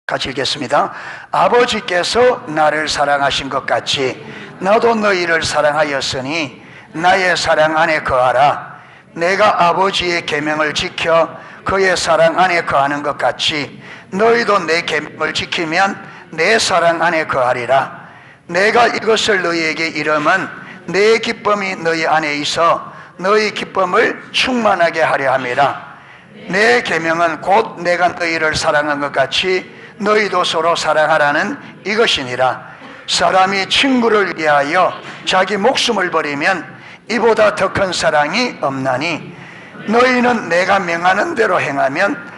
같이 읽겠습니다. 아버지께서 나를 사랑하신 것 같이 나도 너희를 사랑하였으니 나의 사랑 안에 거하라. 내가 아버지의 계명을 지켜 그의 사랑 안에 거하는 것 같이 너희도 내 계명을 지키면 내 사랑 안에 거하리라. 내가 이것을 너희에게 이름은 내 기쁨이 너희 안에 있어 너희 기쁨을 충만하게 하려 함이라. 내 계명은 곧 내가 너희를 사랑한 것 같이 너희도 서로 사랑하라는 이것이니라. 사람이 친구를 위하여 자기 목숨을 버리면 이보다 더 큰 사랑이 없나니 너희는 내가 명하는 대로 행하면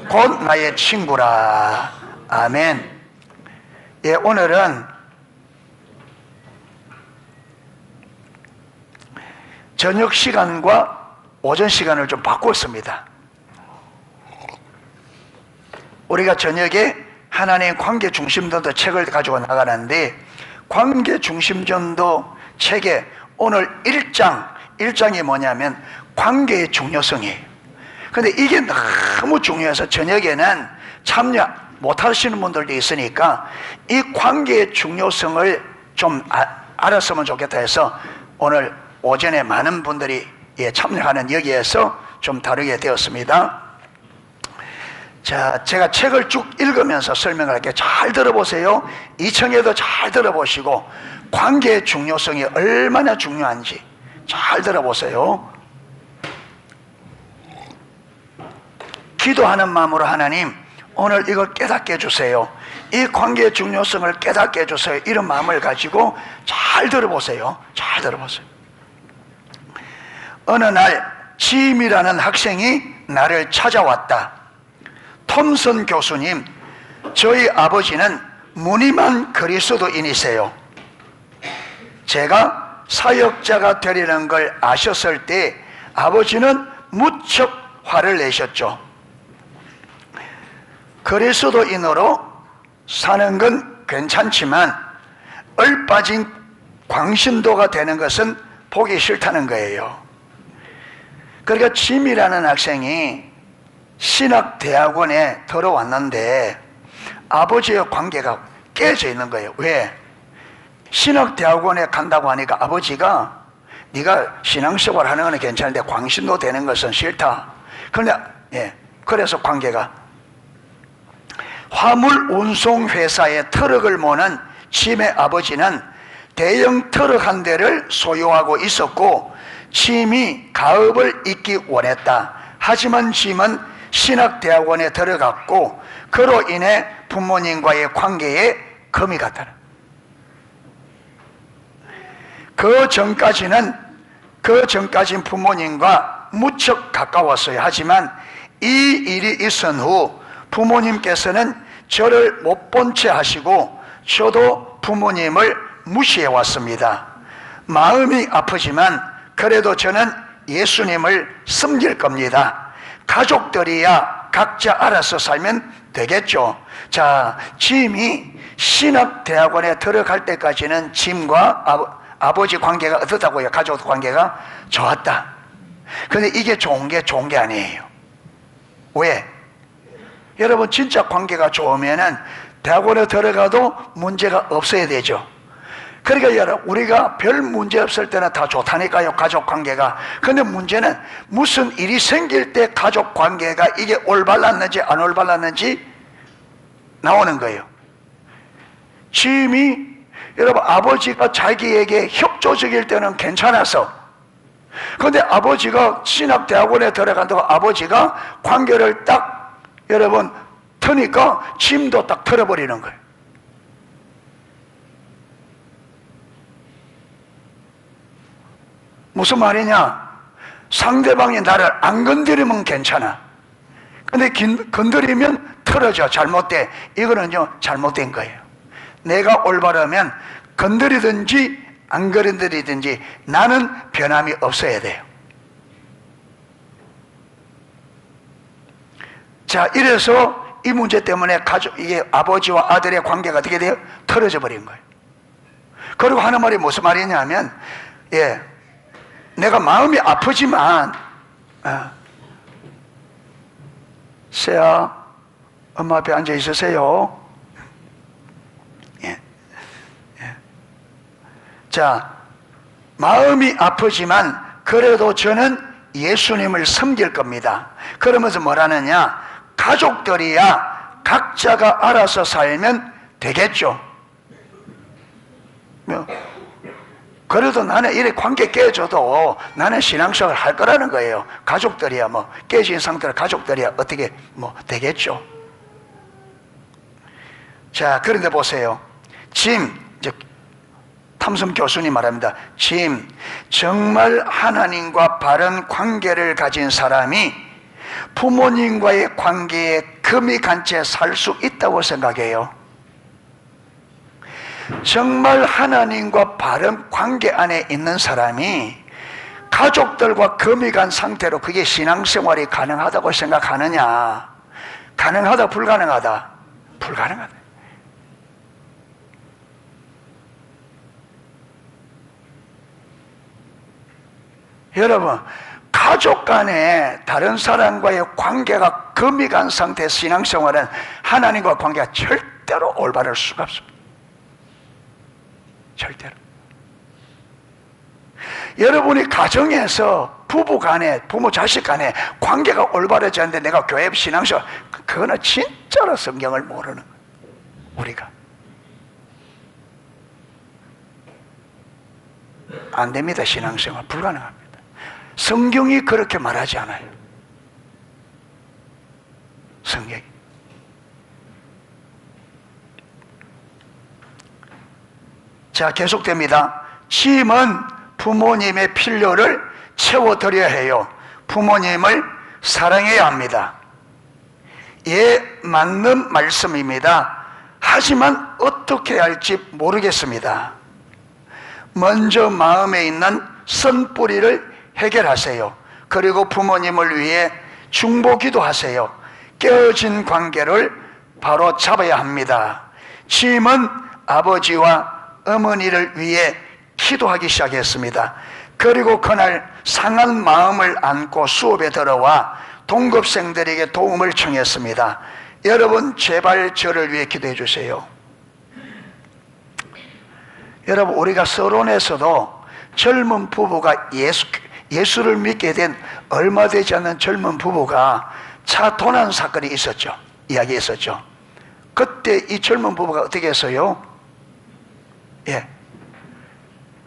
곧 나의 친구라. 아멘. 예, 오늘은 저녁 시간과 오전 시간을 좀 바꿨습니다. 우리가 저녁에 하나님의 관계 중심전도 책을 가지고 나가는데, 관계 중심전도 책에 오늘 1장이 뭐냐면 관계의 중요성이에요. 근데 이게 너무 중요해서 저녁에는 참여 못 하시는 분들도 있으니까 이 관계의 중요성을 좀 알았으면 좋겠다 해서 오늘 오전에 많은 분들이 참여하는 여기에서 좀 다루게 되었습니다. 자, 제가 책을 쭉 읽으면서 설명을 할게요. 잘 들어보세요. 이청에도 잘 들어보시고 관계의 중요성이 얼마나 중요한지 잘 들어보세요. 기도하는 마음으로 하나님, 오늘 이걸 깨닫게 해주세요. 이 관계의 중요성을 깨닫게 해주세요. 이런 마음을 가지고 잘 들어보세요. 잘 들어보세요. 어느 날 짐이라는 학생이 나를 찾아왔다. 톰슨 교수님, 저희 아버지는 무늬만 그리스도인이세요. 제가 사역자가 되려는 걸 아셨을 때 아버지는 무척 화를 내셨죠. 그리스도인으로 사는 건 괜찮지만 얼빠진 광신도가 되는 것은 보기 싫다는 거예요. 그러니까 짐이라는 학생이 신학대학원에 들어왔는데 아버지의 관계가 깨져 있는 거예요. 왜? 신학대학원에 간다고 하니까 아버지가 네가 신앙생활 하는 건 괜찮은데 광신도 되는 것은 싫다. 그런데 그래서 관계가, 화물 운송 회사의 트럭을 모는 짐의 아버지는 대형 트럭 한 대를 소유하고 있었고 짐이 가업을 잇기 원했다. 하지만 짐은 신학대학원에 들어갔고 그로 인해 부모님과의 관계에 금이 갔다. 그 전까지는 부모님과 무척 가까웠어요. 하지만 이 일이 있은 후 부모님께서는 저를 못 본 채 하시고 저도 부모님을 무시해 왔습니다. 마음이 아프지만 그래도 저는 예수님을 섬길 겁니다. 가족들이야 각자 알아서 살면 되겠죠. 자, 짐이 신학대학원에 들어갈 때까지는 짐과 아버지 관계가 어떻다고요? 가족 관계가 좋았다. 그런데 이게 좋은 게 아니에요. 왜? 여러분, 진짜 관계가 좋으면은 대학원에 들어가도 문제가 없어야 되죠. 그러니까 여러분, 우리가 별 문제 없을 때는 다 좋다니까요, 가족 관계가. 근데 문제는 무슨 일이 생길 때 가족 관계가 이게 올바랐는지 안 올바랐는지 나오는 거예요. 짐이, 여러분, 아버지가 자기에게 협조적일 때는 괜찮아서, 근데 아버지가 신학대학원에 들어간다고 아버지가 관계를 딱 여러분 트니까 짐도 딱 틀어버리는 거예요. 무슨 말이냐? 상대방이 나를 안 건드리면 괜찮아. 근데 건드리면 틀어져. 잘못돼. 이거는요 잘못된 거예요. 내가 올바르면 건드리든지 안 건드리든지 나는 변함이 없어야 돼요. 자, 이래서 이 문제 때문에 이게 아버지와 아들의 관계가 어떻게 돼요? 틀어져 버린 거예요. 그리고 하는 말이 무슨 말이냐면, 내가 마음이 아프지만, 세아, 엄마 앞에 앉아 있으세요. 예. 예. 자, 마음이 아프지만 그래도 저는 예수님을 섬길 겁니다. 그러면서 뭐라느냐? 가족들이야 각자가 알아서 살면 되겠죠. 그래도 나는 이렇게 관계 깨져도 나는 신앙생활을 할 거라는 거예요. 가족들이야 뭐 깨진 상태로 가족들이야 어떻게 뭐 되겠죠. 자, 그런데 보세요. 이제 탐섬 교수님 말합니다. 정말 하나님과 바른 관계를 가진 사람이 부모님과의 관계에 금이 간 채 살 수 있다고 생각해요. 정말 하나님과 바른 관계 안에 있는 사람이 가족들과 금이 간 상태로 그게 신앙생활이 가능하다고 생각하느냐? 가능하다, 불가능하다? 불가능하다. 여러분, 가족 간에 다른 사람과의 관계가 금이 간 상태의 신앙생활은 하나님과 관계가 절대로 올바를 수가 없습니다. 절대로. 여러분이 가정에서 부부 간에, 부모 자식 간에 관계가 올바르지 않는데 내가 교회 신앙생활, 그거는 진짜로 성경을 모르는 거예요. 우리가 안 됩니다. 신앙생활 불가능합니다. 성경이 그렇게 말하지 않아요. 성경이. 자, 계속됩니다. 짐은 부모님의 필요를 채워드려야 해요. 부모님을 사랑해야 합니다. 예, 맞는 말씀입니다. 하지만 어떻게 할지 모르겠습니다. 먼저 마음에 있는 선뿌리를 해결하세요. 그리고 부모님을 위해 중보기도 하세요. 깨어진 관계를 바로 잡아야 합니다. 짐은 아버지와 어머니를 위해 기도하기 시작했습니다. 그리고 그날 상한 마음을 안고 수업에 들어와 동급생들에게 도움을 청했습니다. 여러분, 제발 저를 위해 기도해 주세요. 여러분, 우리가 서론에서도 젊은 부부가 예수를 믿게 된 얼마 되지 않은 젊은 부부가 차 도난 사건이 있었죠. 이야기했었죠. 그때 이 젊은 부부가 어떻게 했어요? 예,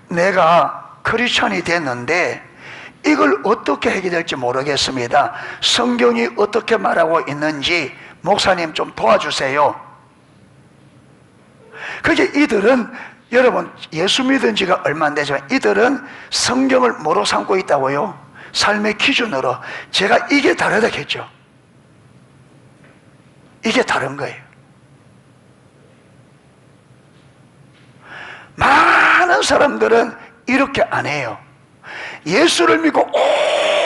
내가 크리스찬이 됐는데 이걸 어떻게 해결될지 모르겠습니다. 성경이 어떻게 말하고 있는지 목사님 좀 도와주세요. 그게 이들은, 여러분, 예수 믿은 지가 얼마 안 되지만 이들은 성경을 뭐로 삼고 있다고요? 삶의 기준으로. 제가 이게 다르다 했죠. 이게 다른 거예요. 많은 사람들은 이렇게 안 해요. 예수를 믿고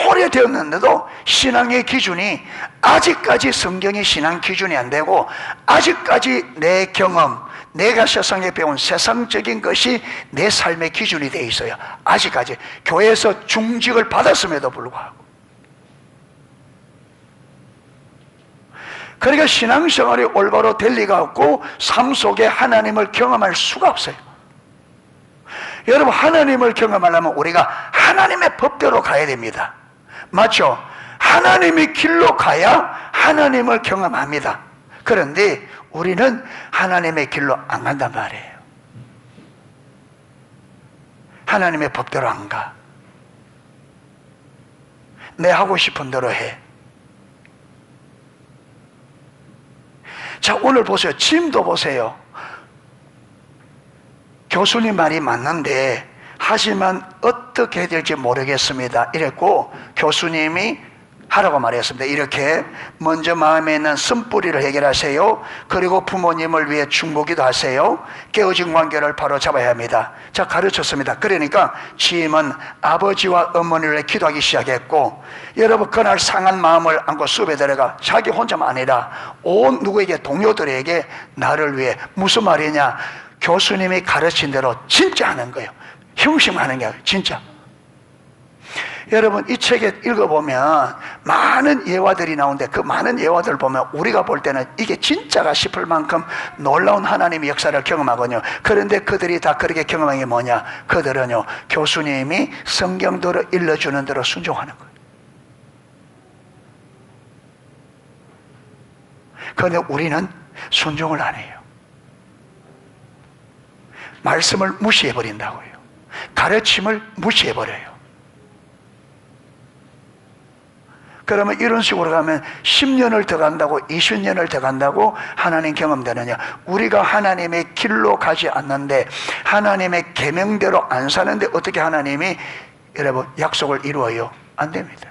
오래되었는데도 신앙의 기준이 아직까지 성경의 신앙 기준이 안 되고 아직까지 내 경험, 내가 세상에 배운 세상적인 것이 내 삶의 기준이 돼 있어요. 아직까지 교회에서 중직을 받았음에도 불구하고. 그러니까 신앙생활이 올바로 될 리가 없고 삶 속에 하나님을 경험할 수가 없어요. 여러분, 하나님을 경험하려면 우리가 하나님의 법대로 가야 됩니다. 맞죠? 하나님의 길로 가야 하나님을 경험합니다. 그런데 우리는 하나님의 길로 안 간단 말이에요. 하나님의 법대로 안 가. 내 하고 싶은 대로 해. 자, 오늘 보세요. 짐도 보세요. 교수님 말이 맞는데 하지만 어떻게 해야 될지 모르겠습니다. 이랬고 교수님이 하라고 말했습니다. 이렇게 먼저 마음에 있는 쓴뿌리를 해결하세요. 그리고 부모님을 위해 중보기도 하세요. 깨어진 관계를 바로 잡아야 합니다. 자, 가르쳤습니다. 그러니까 짐은 아버지와 어머니를 위해 기도하기 시작했고, 여러분, 그날 상한 마음을 안고 수업에 들어가 자기 혼자만 아니라 온 누구에게, 동료들에게 나를 위해. 무슨 말이냐? 교수님이 가르친 대로 진짜 하는 거예요. 형식하는 게 아니라 진짜. 여러분, 이 책에 읽어보면 많은 예화들이 나오는데 그 많은 예화들을 보면 우리가 볼 때는 이게 진짜가 싶을 만큼 놀라운 하나님의 역사를 경험하거든요. 그런데 그들이 다 그렇게 경험한 게 뭐냐? 그들은요, 교수님이 성경대로 일러주는 대로 순종하는 거예요. 그런데 우리는 순종을 안 해요. 말씀을 무시해버린다고요. 가르침을 무시해버려요. 그러면 이런 식으로 가면 10년을 더 간다고, 20년을 더 간다고 하나님 경험되느냐? 우리가 하나님의 길로 가지 않는데, 하나님의 계명대로 안 사는데 어떻게 하나님이 여러분 약속을 이루어요? 안 됩니다.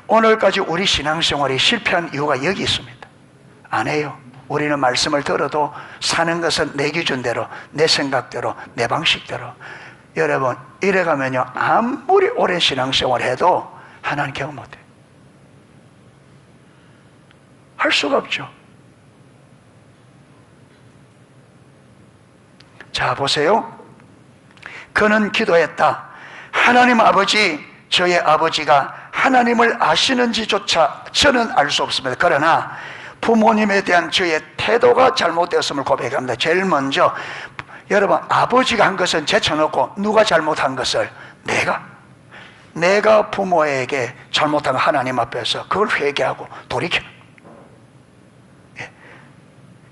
오늘까지 우리 신앙생활이 실패한 이유가 여기 있습니다. 안 해요. 우리는 말씀을 들어도 사는 것은 내 기준대로, 내 생각대로, 내 방식대로. 여러분, 이래가면요, 아무리 오랜 신앙생활을 해도 하나님 경험 못해요. 할 수가 없죠. 자, 보세요. 그는 기도했다. 하나님 아버지, 저의 아버지가 하나님을 아시는지조차 저는 알 수 없습니다. 그러나 부모님에 대한 저의 태도가 잘못되었음을 고백합니다. 제일 먼저 여러분, 아버지가 한 것은 제쳐놓고 누가 잘못한 것을 내가 부모에게 잘못한 거 하나님 앞에서 그걸 회개하고 돌이켜.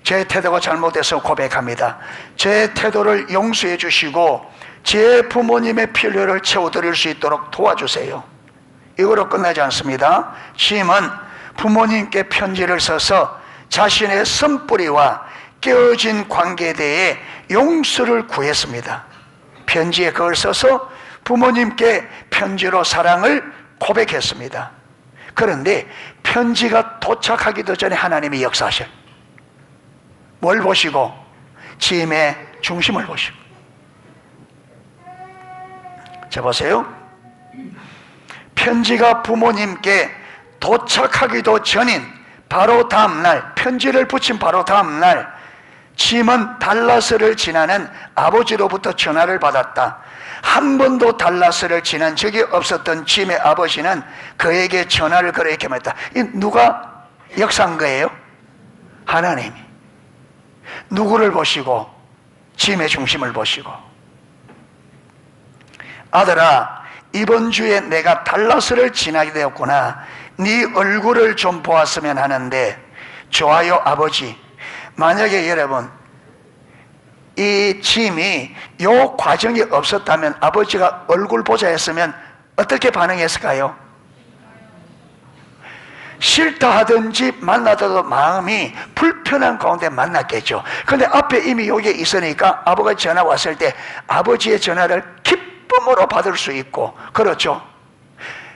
제 태도가 잘못돼서 고백합니다. 제 태도를 용서해 주시고 제 부모님의 필요를 채워드릴 수 있도록 도와주세요. 이거로 끝나지 않습니다. 짐은 부모님께 편지를 써서 자신의 선뿌리와 깨어진 관계에 대해 용서를 구했습니다. 편지에 그걸 써서 부모님께 편지로 사랑을 고백했습니다. 그런데 편지가 도착하기도 전에 하나님이 역사하셔요. 뭘 보시고? 짐의 중심을 보시고. 자, 보세요. 편지가 부모님께 도착하기도 전인 바로 다음날, 편지를 붙인 바로 다음날, 짐은 달라스를 지나는 아버지로부터 전화를 받았다. 한 번도 달라스를 지난 적이 없었던 짐의 아버지는 그에게 전화를 걸어 이렇게 말했다. 이 누가 역사한 거예요? 하나님이. 누구를 보시고? 짐의 중심을 보시고. 아들아, 이번 주에 내가 달라스를 지나게 되었구나. 네 얼굴을 좀 보았으면 하는데. 좋아요, 아버지. 만약에 여러분, 이 짐이 요 과정이 없었다면, 아버지가 얼굴 보자 했으면 어떻게 반응했을까요? 싫다 하든지 만나도 마음이 불편한 가운데 만났겠죠. 그런데 앞에 이미 여기에 있으니까 아버지가 전화 왔을 때 아버지의 전화를 기쁨으로 받을 수 있고, 그렇죠?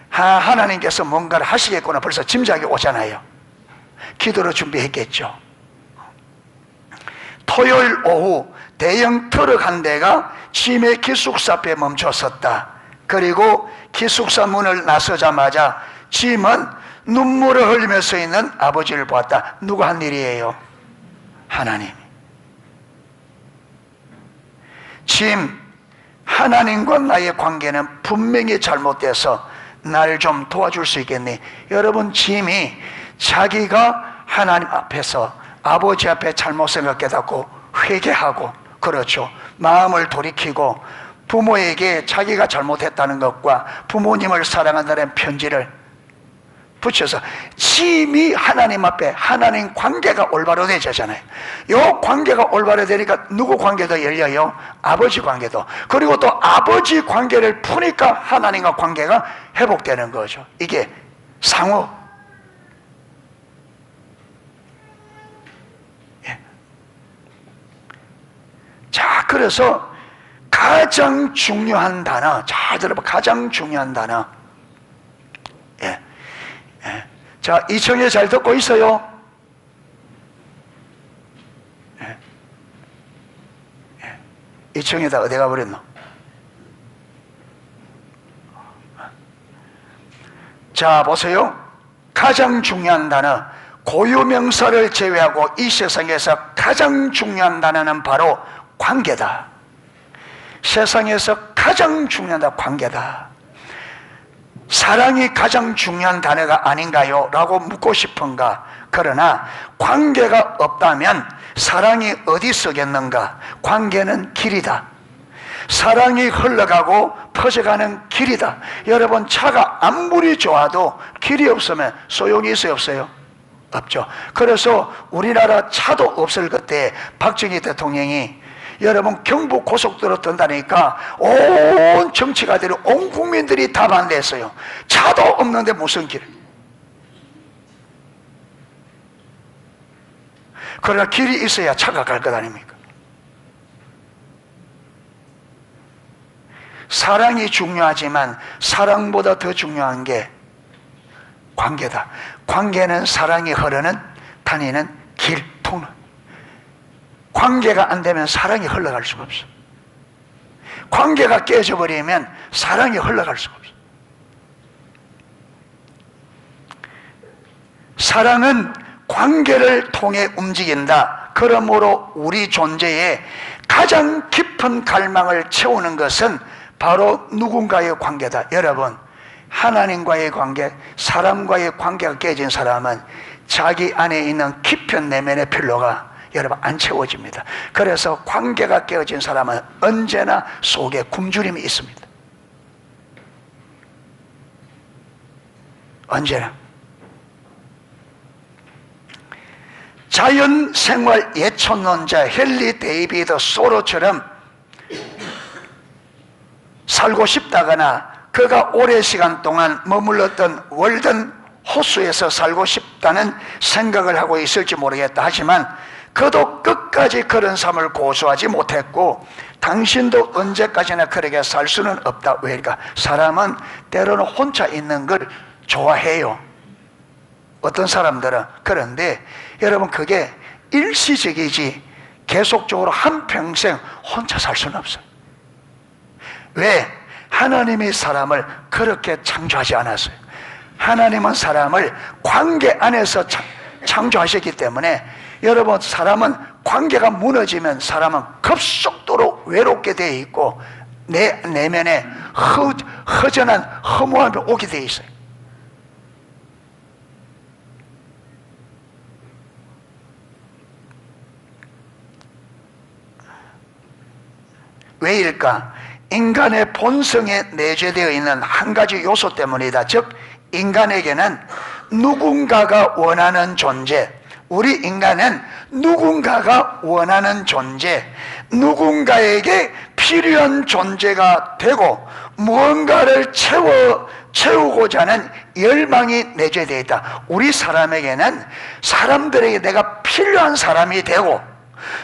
하나님께서 뭔가를 하시겠구나 벌써 짐작이 오잖아요. 기도로 준비했겠죠. 토요일 오후 대형 트럭 한 대가 짐의 기숙사 앞에 멈췄었다. 그리고 기숙사 문을 나서자마자 짐은 눈물을 흘리면서 있는 아버지를 보았다. 누가 한 일이에요? 하나님. 짐, 하나님과 나의 관계는 분명히 잘못돼서 날 좀 도와줄 수 있겠니? 여러분, 짐이 자기가 하나님 앞에서, 아버지 앞에 잘못을 깨닫고 회개하고, 그렇죠, 마음을 돌이키고 부모에게 자기가 잘못했다는 것과 부모님을 사랑한다는 편지를 붙여서, 짐이 하나님 앞에 하나님 관계가 올바로 되잖아요. 이 관계가 올바로 되니까 누구 관계도 열려요? 아버지 관계도. 그리고 또 아버지 관계를 푸니까 하나님과 관계가 회복되는 거죠. 이게 상호. 예. 자, 그래서 가장 중요한 단어, 잘 들어봐. 가장 중요한 단어. 예. 예. 자, 이청에 잘 듣고 있어요? 예. 예. 이청에다 어디 가버렸노? 자, 보세요. 가장 중요한 단어, 고유명사를 제외하고 이 세상에서 가장 중요한 단어는 바로 관계다. 세상에서 가장 중요한 관계다. 사랑이 가장 중요한 단어가 아닌가요? 라고 묻고 싶은가? 그러나 관계가 없다면 사랑이 어디 쓰겠는가? 관계는 길이다. 사랑이 흘러가고 퍼져가는 길이다. 여러분, 차가 아무리 좋아도 길이 없으면 소용이 있어요, 없어요? 없죠. 그래서 우리나라 차도 없을 그때 박정희 대통령이 여러분 경부 고속도로 뜬다니까 온 정치가들이, 온 국민들이 다 반대했어요. 차도 없는데 무슨 길? 그러나 길이 있어야 차가 갈 것 아닙니까? 사랑이 중요하지만 사랑보다 더 중요한 게 관계다. 관계는 사랑이 흐르는, 다니는 길, 통로. 관계가 안 되면 사랑이 흘러갈 수가 없어. 관계가 깨져버리면 사랑이 흘러갈 수가 없어. 사랑은 관계를 통해 움직인다. 그러므로 우리 존재에 가장 깊은 갈망을 채우는 것은 바로 누군가의 관계다. 여러분, 하나님과의 관계, 사람과의 관계가 깨진 사람은 자기 안에 있는 깊은 내면의 필요가 여러분 안 채워집니다. 그래서 관계가 깨어진 사람은 언제나 속에 굶주림이 있습니다. 언제나. 자연생활 예천론자 헨리 데이비드 소로처럼 살고 싶다거나 그가 오랜 시간 동안 머물렀던 월든 호수에서 살고 싶다는 생각을 하고 있을지 모르겠다. 하지만 그도 끝까지 그런 삶을 고수하지 못했고 당신도 언제까지나 그렇게 살 수는 없다. 왜일까? 사람은 때로는 혼자 있는 걸 좋아해요. 어떤 사람들은. 그런데 여러분, 그게 일시적이지 계속적으로 한평생 혼자 살 수는 없어요. 왜? 하나님이 사람을 그렇게 창조하지 않았어요. 하나님은 사람을 관계 안에서 창조하셨기 때문에 여러분, 사람은 관계가 무너지면 사람은 급속도로 외롭게 되어 있고 내 내면에 허전한 허무함이 오게 되어 있어요. 왜일까? 인간의 본성에 내재되어 있는 한 가지 요소 때문이다. 즉, 인간에게는 누군가가 원하는 존재, 우리 인간은 누군가가 원하는 존재, 누군가에게 필요한 존재가 되고 무언가를 채우고자 하는 열망이 내재되어 있다. 우리 사람에게는 사람들에게 내가 필요한 사람이 되고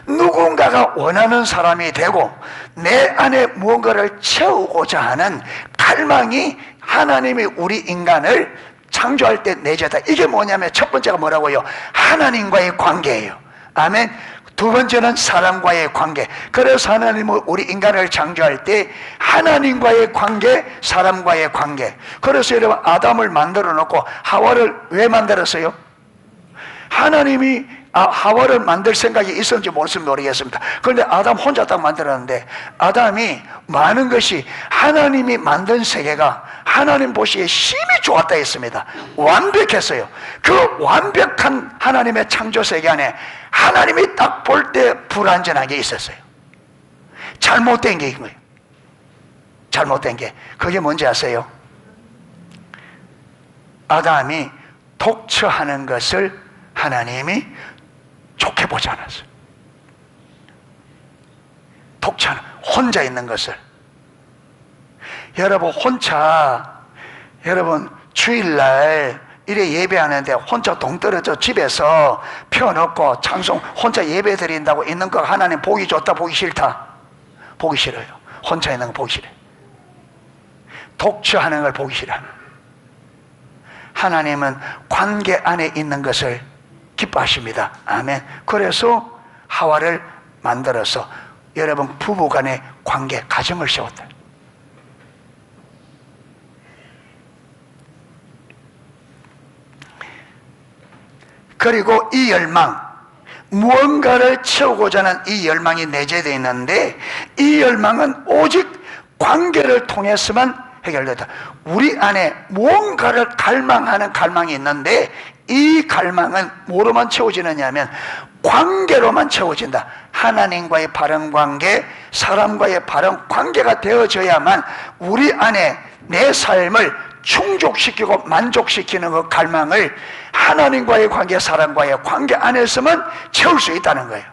누군가가 원하는 사람이 되고 내 안에 무언가를 채우고자 하는 갈망이 하나님이 우리 인간을 창조할 때 내재다. 이게 뭐냐면 첫 번째가 뭐라고요? 하나님과의 관계예요. 아멘. 두 번째는 사람과의 관계. 그래서 하나님은 우리 인간을 창조할 때 하나님과의 관계, 사람과의 관계. 그래서 여러분, 아담을 만들어 놓고 하와를 왜 만들었어요? 하나님이 하와를 만들 생각이 있었는지 모르겠습니다. 그런데 아담 혼자 딱 만들었는데 아담이 많은 것이 하나님이 만든 세계가 하나님 보시기에 심히 좋았다 했습니다. 완벽했어요. 그 완벽한 하나님의 창조 세계 안에 하나님이 딱 볼 때 불완전한 게 있었어요. 잘못된 게 있는 거예요. 잘못된 게. 그게 뭔지 아세요? 아담이 독처하는 것을 하나님이 좋게 보지 않았어요. 독처하는, 혼자 있는 것을. 여러분, 여러분 주일날 이래 예배하는데 혼자 동떨어져 집에서 펴놓고 찬송 혼자 예배 드린다고 있는 거 하나님 보기 좋다, 보기 싫다? 보기 싫어요. 혼자 있는 거 보기 싫어요. 독처하는 걸 보기 싫어요. 하나님은 관계 안에 있는 것을 기뻐하십니다. 아멘. 그래서 하와를 만들어서 여러분 부부간의 관계, 가정을 세웠다. 그리고 이 열망, 무언가를 채우고자 하는 이 열망이 내재되어 있는데 이 열망은 오직 관계를 통해서만 해결된다. 우리 안에 무언가를 갈망하는 갈망이 있는데 이 갈망은 뭐로만 채워지느냐 하면 관계로만 채워진다. 하나님과의 바른 관계, 사람과의 바른 관계가 되어져야만 우리 안에 내 삶을 충족시키고 만족시키는 그 갈망을 하나님과의 관계, 사람과의 관계 안에서만 채울 수 있다는 거예요.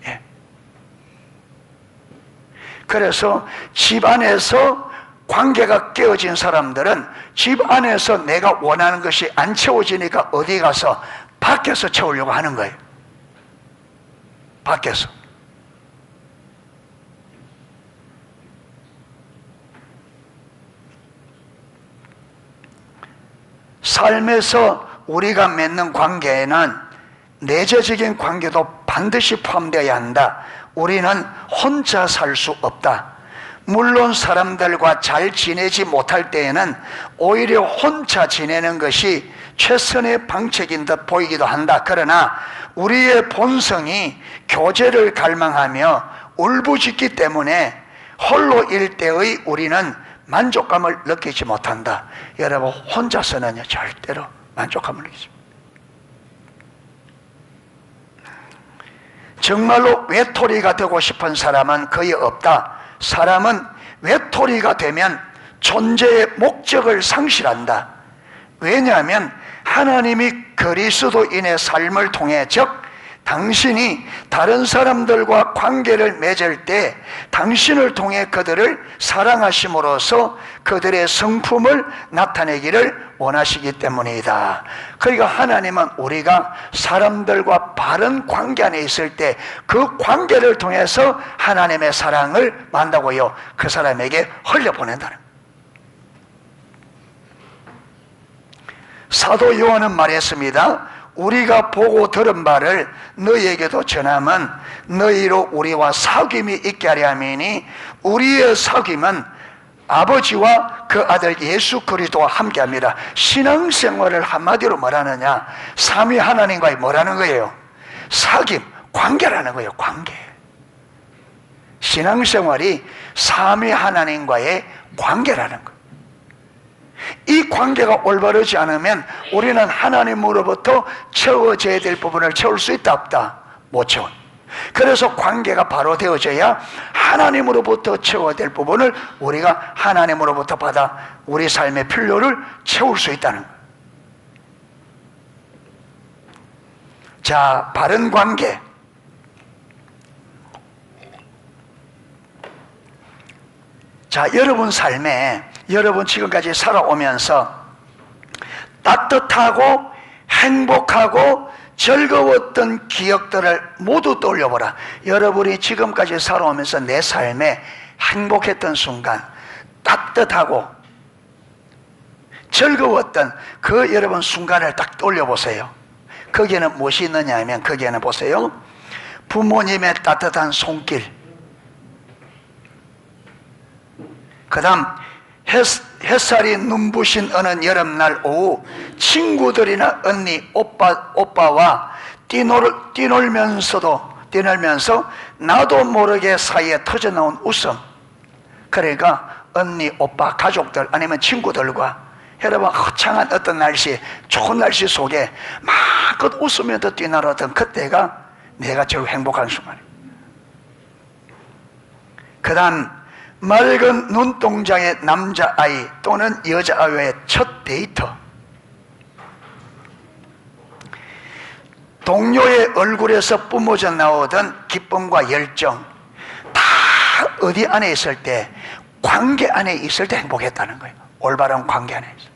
예. 그래서 집 안에서 관계가 깨어진 사람들은 집 안에서 내가 원하는 것이 안 채워지니까 어디 가서 밖에서 채우려고 하는 거예요. 밖에서. 삶에서 우리가 맺는 관계에는 내재적인 관계도 반드시 포함되어야 한다. 우리는 혼자 살 수 없다. 물론 사람들과 잘 지내지 못할 때에는 오히려 혼자 지내는 것이 최선의 방책인 듯 보이기도 한다. 그러나 우리의 본성이 교제를 갈망하며 울부짖기 때문에 홀로일 때의 우리는 만족감을 느끼지 못한다. 여러분, 혼자서는요 절대로 만족감을 느끼지 못합니다. 정말로 외톨이가 되고 싶은 사람은 거의 없다. 사람은 외톨이가 되면 존재의 목적을 상실한다. 왜냐하면 하나님이 그리스도인의 삶을 통해, 즉 당신이 다른 사람들과 관계를 맺을 때 당신을 통해 그들을 사랑하심으로써 그들의 성품을 나타내기를 원하시기 때문이다. 그러니까 하나님은 우리가 사람들과 바른 관계 안에 있을 때 그 관계를 통해서 하나님의 사랑을 만나고요, 그 사람에게 흘려보낸다는 거예요. 사도 요한은 말했습니다. 우리가 보고 들은 바를 너희에게도 전함은 너희로 우리와 사귐이 있게 하려 함이니 우리의 사귐은 아버지와 그 아들 예수 그리스도와 함께합니다. 신앙생활을 한마디로 뭐라느냐, 삼위 하나님과의 뭐라는 거예요? 사귐, 관계라는 거예요. 관계. 신앙생활이 삼위 하나님과의 관계라는 거예요. 이 관계가 올바르지 않으면 우리는 하나님으로부터 채워져야 될 부분을 채울 수 있다 없다? 못 채워. 그래서 관계가 바로 되어져야 하나님으로부터 채워야 될 부분을 우리가 하나님으로부터 받아 우리 삶의 필요를 채울 수 있다는 거예요. 자, 바른 관계. 자, 여러분 삶에, 여러분 지금까지 살아오면서 따뜻하고 행복하고 즐거웠던 기억들을 모두 떠올려보라. 여러분이 지금까지 살아오면서 내 삶에 행복했던 순간, 따뜻하고 즐거웠던 그 여러분 순간을 딱 떠올려보세요. 거기에는 무엇이 있느냐 하면, 거기에는 보세요, 부모님의 따뜻한 손길, 그 다음 햇살이 눈부신 어느 여름날 오후 친구들이나 언니, 오빠와 뛰놀면서 나도 모르게 사이에 터져나온 웃음. 그러니까 언니, 오빠, 가족들 아니면 친구들과 여러분 허창한 어떤 날씨, 좋은 날씨 속에 마음껏 웃으면서 뛰놀았던 그때가 내가 제일 행복한 순간이에요. 그 다음 맑은 눈동자의 남자아이 또는 여자아이의 첫 데이트, 동료의 얼굴에서 뿜어져 나오던 기쁨과 열정, 다 어디 안에 있을 때, 관계 안에 있을 때 행복했다는 거예요. 올바른 관계 안에 있을 때.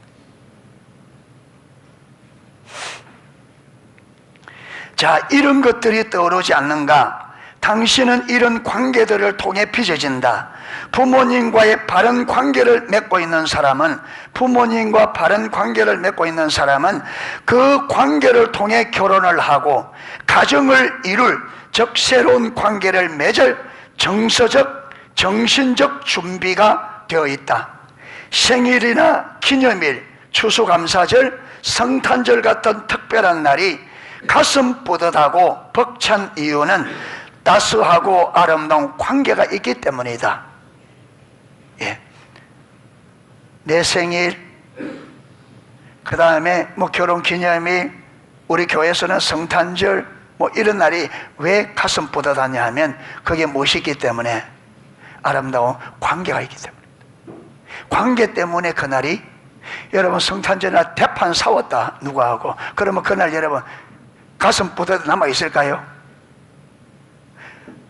자, 이런 것들이 떠오르지 않는가? 당신은 이런 관계들을 통해 빚어진다. 부모님과의 바른 관계를 맺고 있는 사람은, 부모님과 바른 관계를 맺고 있는 사람은 그 관계를 통해 결혼을 하고 가정을 이룰, 즉 새로운 관계를 맺을 정서적, 정신적 준비가 되어 있다. 생일이나 기념일, 추수감사절, 성탄절 같은 특별한 날이 가슴 뿌듯하고 벅찬 이유는 따스하고 아름다운 관계가 있기 때문이다. 예. 내 생일, 그 다음에 뭐 결혼기념일, 우리 교회에서는 성탄절, 뭐 이런 날이 왜 가슴 뿌듯하냐 하면 그게 무엇이 있기 때문에? 아름다운 관계가 있기 때문에. 관계 때문에 그날이, 여러분 성탄절날 대판 사왔다 누가 하고, 그러면 그날 여러분 가슴 뿌듯 남아있을까요?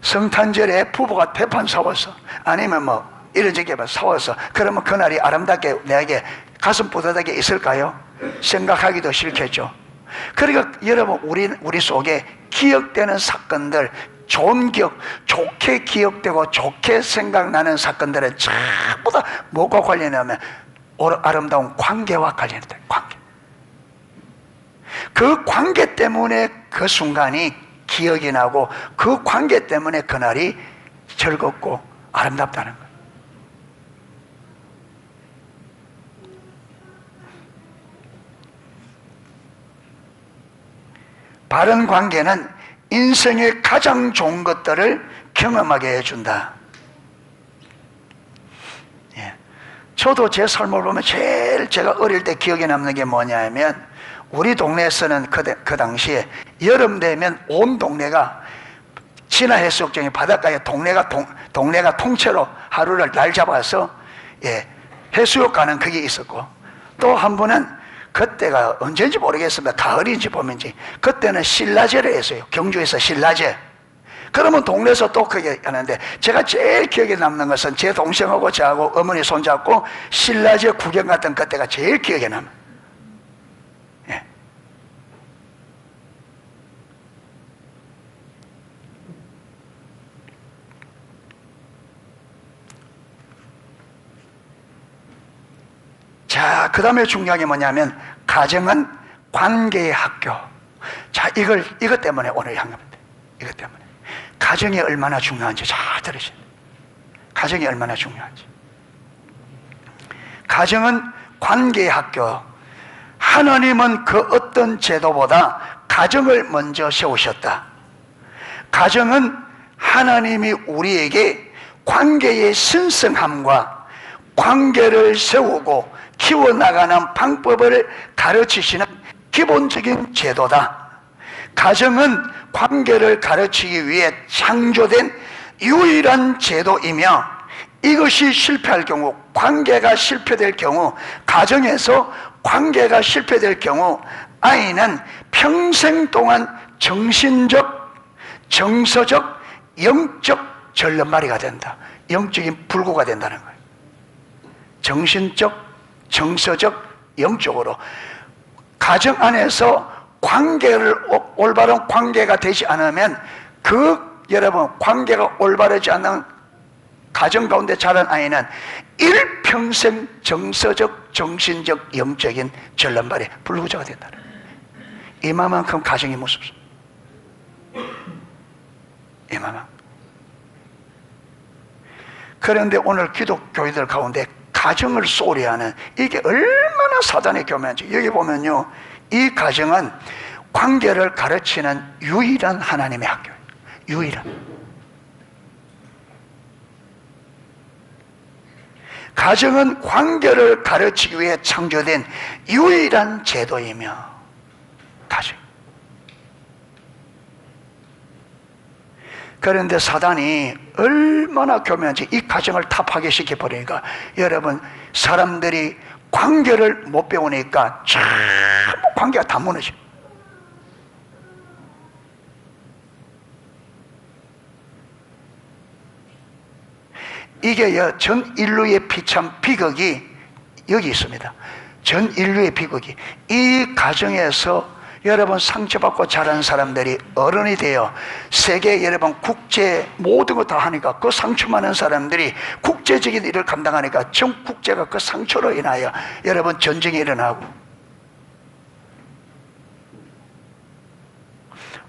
성탄절에 부부가 대판 사왔어, 아니면 뭐 이런 적에 사왔어, 그러면 그날이 아름답게 내게 가슴 뿌듯하게 있을까요? 생각하기도 싫겠죠. 그러니까 여러분 우리 속에 기억되는 사건들, 좋은 기억, 좋게 기억되고 좋게 생각나는 사건들은 전부 다 뭐가 관련하면 아름다운 관계와 관련돼. 관계. 그 관계 때문에 그 순간이 기억이 나고, 그 관계 때문에 그날이 즐겁고 아름답다는 거예요. 바른 관계는 인생의 가장 좋은 것들을 경험하게 해준다. 예. 저도 제 삶을 보면 제일 제가 어릴 때 기억에 남는 게 뭐냐 하면, 우리 동네에서는 그 당시에 여름 되면 온 동네가 진화해수욕장의 바닷가에 동네가 통째로 하루를 날 잡아서 해수욕 가는 그게 있었고, 또 한 번은 그때가 언제인지 모르겠습니다. 가을인지 봄인지, 그때는 신라제를 했어요. 경주에서 신라제. 그러면 동네에서 또 그게 하는데, 제가 제일 기억에 남는 것은 제 동생하고 저하고 어머니 손잡고 신라제 구경 갔던 그때가 제일 기억에 남아요. 예. 자, 그 다음에 중요한 게 뭐냐면, 가정은 관계의 학교. 자, 이것 때문에 오늘 향합니다. 이것 때문에. 가정이 얼마나 중요한지 잘 들으셔야 돼요. 가정이 얼마나 중요한지. 가정은 관계의 학교. 하나님은 그 어떤 제도보다 가정을 먼저 세우셨다. 가정은 하나님이 우리에게 관계의 신성함과 관계를 세우고 키워나가는 방법을 가르치시는 기본적인 제도다. 가정은 관계를 가르치기 위해 창조된 유일한 제도이며, 이것이 실패할 경우, 관계가 실패될 경우, 가정에서 관계가 실패될 경우 아이는 평생 동안 정신적, 정서적, 영적 절름발이가 된다. 영적인 불구가 된다는 거예요. 정신적, 정서적, 영적으로 가정 안에서 올바른 관계가 되지 않으면, 여러분 관계가 올바르지 않은 가정 가운데 자란 아이는 일평생 정서적, 정신적, 영적인 절름발의 불구자가 된다는 거예요. 이만큼 가정이 무섭습니다. 이만큼. 그런데 오늘 기독교인들 가운데 가정을 소리하는, 이게 얼마나 사단의 교묘한지. 여기 보면요, 이 가정은 관계를 가르치는 유일한 하나님의 학교예요. 유일한. 가정은 관계를 가르치기 위해 창조된 유일한 제도이며, 가정. 그런데 사단이 얼마나 교묘한지 이 가정을 다 파괴시켜버리니까, 여러분 사람들이 관계를 못 배우니까 전부 관계가 다 무너져. 이게 전 인류의 피참 비극이 여기 있습니다. 전 인류의 비극이, 이 가정에서 여러분 상처받고 자란 사람들이 어른이 되어 세계 여러분 국제 모든 거 다 하니까, 그 상처 많은 사람들이 국제적인 일을 감당하니까 전 국제가 그 상처로 인하여 여러분 전쟁이 일어나고,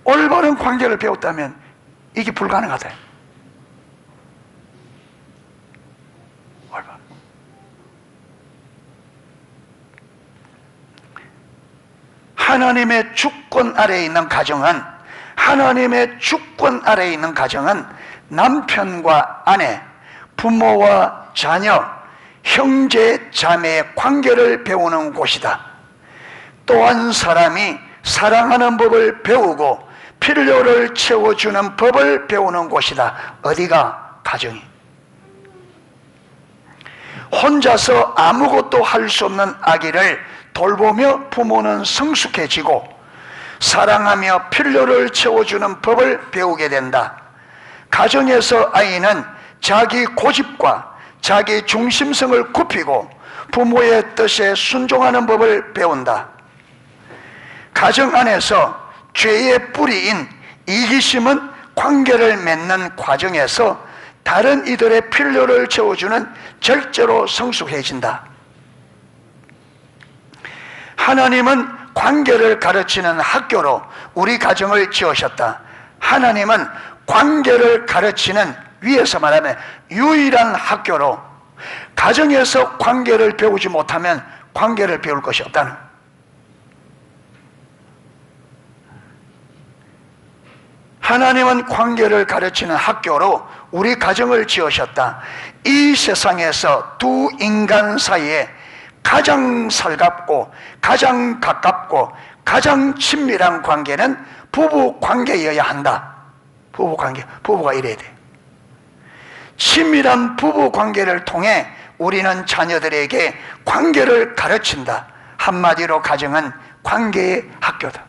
올바른 관계를 배웠다면 이게 불가능하다. 하나님의 주권 아래에 있는 가정은 하나님의 주권 아래에 있는 가정은 남편과 아내, 부모와 자녀, 형제, 자매의 관계를 배우는 곳이다. 또한 사람이 사랑하는 법을 배우고 필요를 채워주는 법을 배우는 곳이다. 어디가? 가정이. 혼자서 아무것도 할 수 없는 아기를 돌보며 부모는 성숙해지고 사랑하며 필요를 채워주는 법을 배우게 된다. 가정에서 아이는 자기 고집과 자기 중심성을 굽히고 부모의 뜻에 순종하는 법을 배운다. 가정 안에서 죄의 뿌리인 이기심은 관계를 맺는 과정에서 다른 이들의 필요를 채워주는 절제로 성숙해진다. 하나님은 관계를 가르치는 학교로 우리 가정을 지으셨다. 하나님은 관계를 가르치는, 위에서 말하면 유일한 학교로, 가정에서 관계를 배우지 못하면 관계를 배울 것이 없다는. 하나님은 관계를 가르치는 학교로 우리 가정을 지으셨다. 이 세상에서 두 인간 사이에 가장 살갑고 가장 가깝고 가장 친밀한 관계는 부부 관계여야 한다. 부부 관계, 부부가 이래야 돼. 친밀한 부부 관계를 통해 우리는 자녀들에게 관계를 가르친다. 한마디로 가정은 관계의 학교다.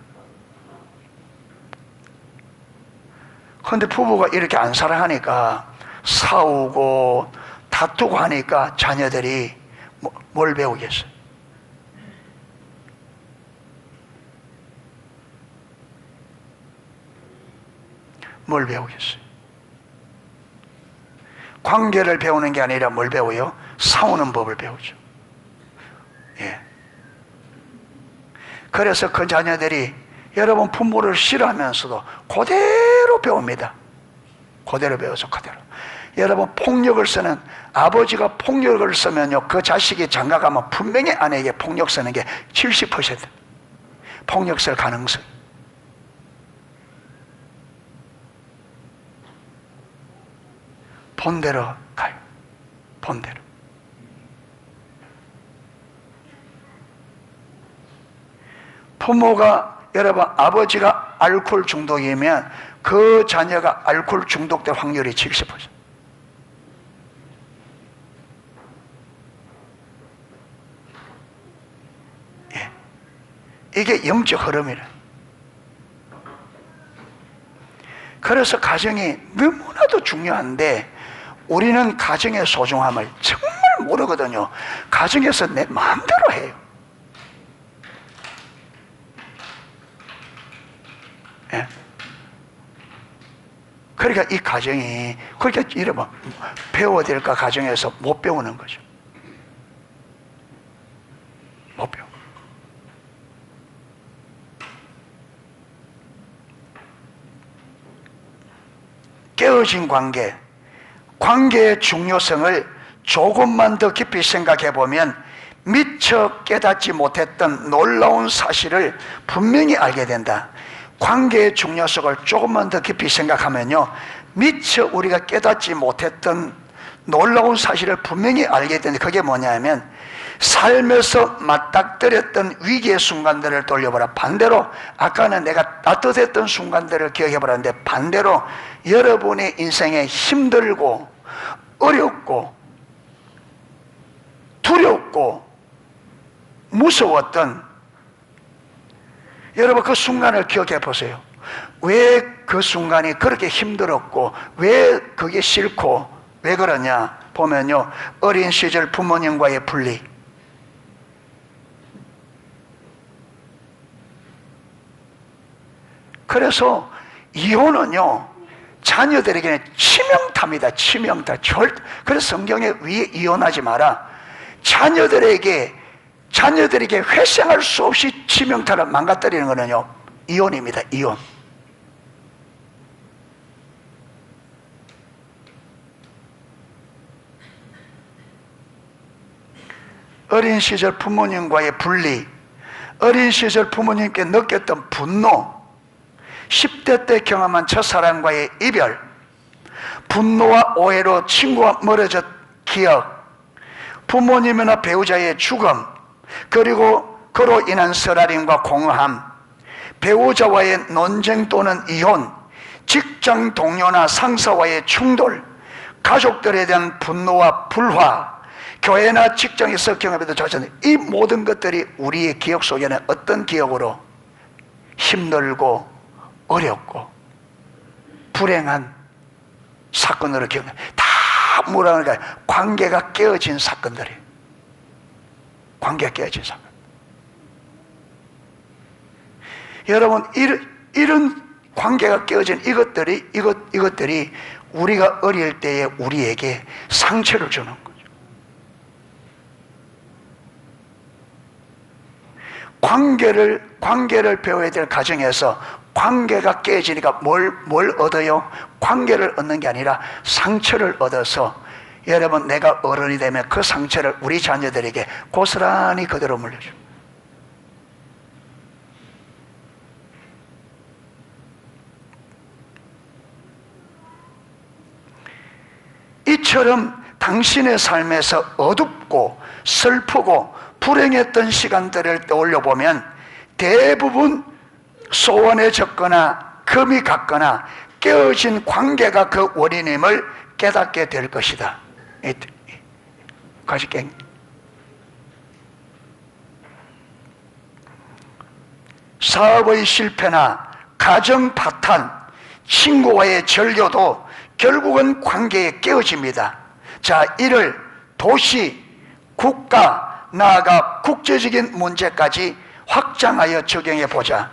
그런데 부부가 이렇게 안 사랑하니까 싸우고 다투고 하니까 자녀들이 뭘 배우겠어요? 뭘 배우겠어요? 관계를 배우는 게 아니라 뭘 배워요? 싸우는 법을 배우죠. 예. 그래서 그 자녀들이 여러분 부모를 싫어하면서도 그대로 배웁니다. 그대로 배워서 그대로. 여러분 폭력을 쓰는, 아버지가 폭력을 쓰면요, 그 자식이 장가가면 분명히 아내에게 폭력 쓰는 게 70% 폭력 쓸 가능성. 본대로 가요. 본대로. 부모가, 여러분 아버지가 알코올 중독이면 그 자녀가 알코올 중독될 확률이 70%. 예. 이게 영적 흐름이라. 그래서 가정이 너무나도 중요한데 우리는 가정의 소중함을 정말 모르거든요. 가정에서 내 마음대로 해요. 예. 그러니까 이 가정이, 그러니까 이러면 배워야 될까 가정에서 못 배우는 거죠. 못 배워. 깨어진 관계, 관계의 중요성을 조금만 더 깊이 생각해 보면 미처 깨닫지 못했던 놀라운 사실을 분명히 알게 된다. 관계의 중요성을 조금만 더 깊이 생각하면요, 미처 우리가 깨닫지 못했던 놀라운 사실을 분명히 알게 되는데, 그게 뭐냐면 삶에서 맞닥뜨렸던 위기의 순간들을 돌려보라. 반대로 아까는 내가 따뜻했던 순간들을 기억해보라는데, 반대로 여러분의 인생에 힘들고 어렵고 두렵고 무서웠던, 여러분 그 순간을 기억해 보세요. 왜 그 순간이 그렇게 힘들었고 왜 그게 싫고 왜 그러냐 보면요, 어린 시절 부모님과의 분리, 그래서 이혼은요 자녀들에게는 치명타입니다. 치명타. 그래서 성경에 왜 이혼하지 마라, 자녀들에게 회생할 수 없이 치명타를 망가뜨리는 거는요 이혼입니다. 이혼. 어린 시절 부모님과의 분리, 어린 시절 부모님께 느꼈던 분노, 10대 때 경험한 첫사랑과의 이별, 분노와 오해로 친구와 멀어졌 기억, 부모님이나 배우자의 죽음, 그리고 그로 인한 쓰라림과 공허함, 배우자와의 논쟁 또는 이혼, 직장 동료나 상사와의 충돌, 가족들에 대한 분노와 불화, 교회나 직장에서 경험해도 좋잖아요. 이 모든 것들이 우리의 기억 속에는 어떤 기억으로 힘들고 어렵고 불행한 사건으로 기억해. 다 뭐라는 거야? 관계가 깨어진 사건들이에요. 관계가 깨어진 사건. 여러분, 이런 관계가 깨어진 이것들이 우리가 어릴 때에 우리에게 상처를 주는 거죠. 관계를 배워야 될 가정에서 관계가 깨지니까 뭘 얻어요? 관계를 얻는 게 아니라 상처를 얻어서, 여러분, 내가 어른이 되면 그 상처를 우리 자녀들에게 고스란히 그대로 물려줘. 이처럼 당신의 삶에서 어둡고 슬프고 불행했던 시간들을 떠올려 보면 대부분 소원해졌거나 금이 갔거나 깨어진 관계가 그 원인임을 깨닫게 될 것이다. 가시갱. 사업의 실패나 가정 파탄, 친구와의 절교도 결국은 관계에 깨어집니다. 자, 이를 도시, 국가, 나아가 국제적인 문제까지 확장하여 적용해 보자.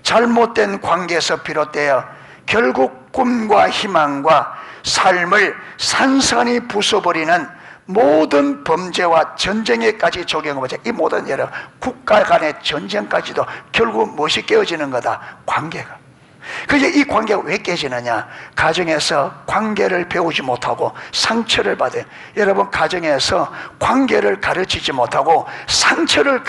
잘못된 관계에서 비롯되어 결국 꿈과 희망과 삶을 산산이 부숴버리는 모든 범죄와 전쟁에까지 적용해 보자. 이 모든 여러분, 국가 간의 전쟁까지도 결국 무엇이 깨어지는 거다? 관계가. 그래서 이 관계가 왜 깨지느냐? 가정에서 관계를 배우지 못하고 상처를 받아요. 여러분, 가정에서 관계를 가르치지 못하고 상처를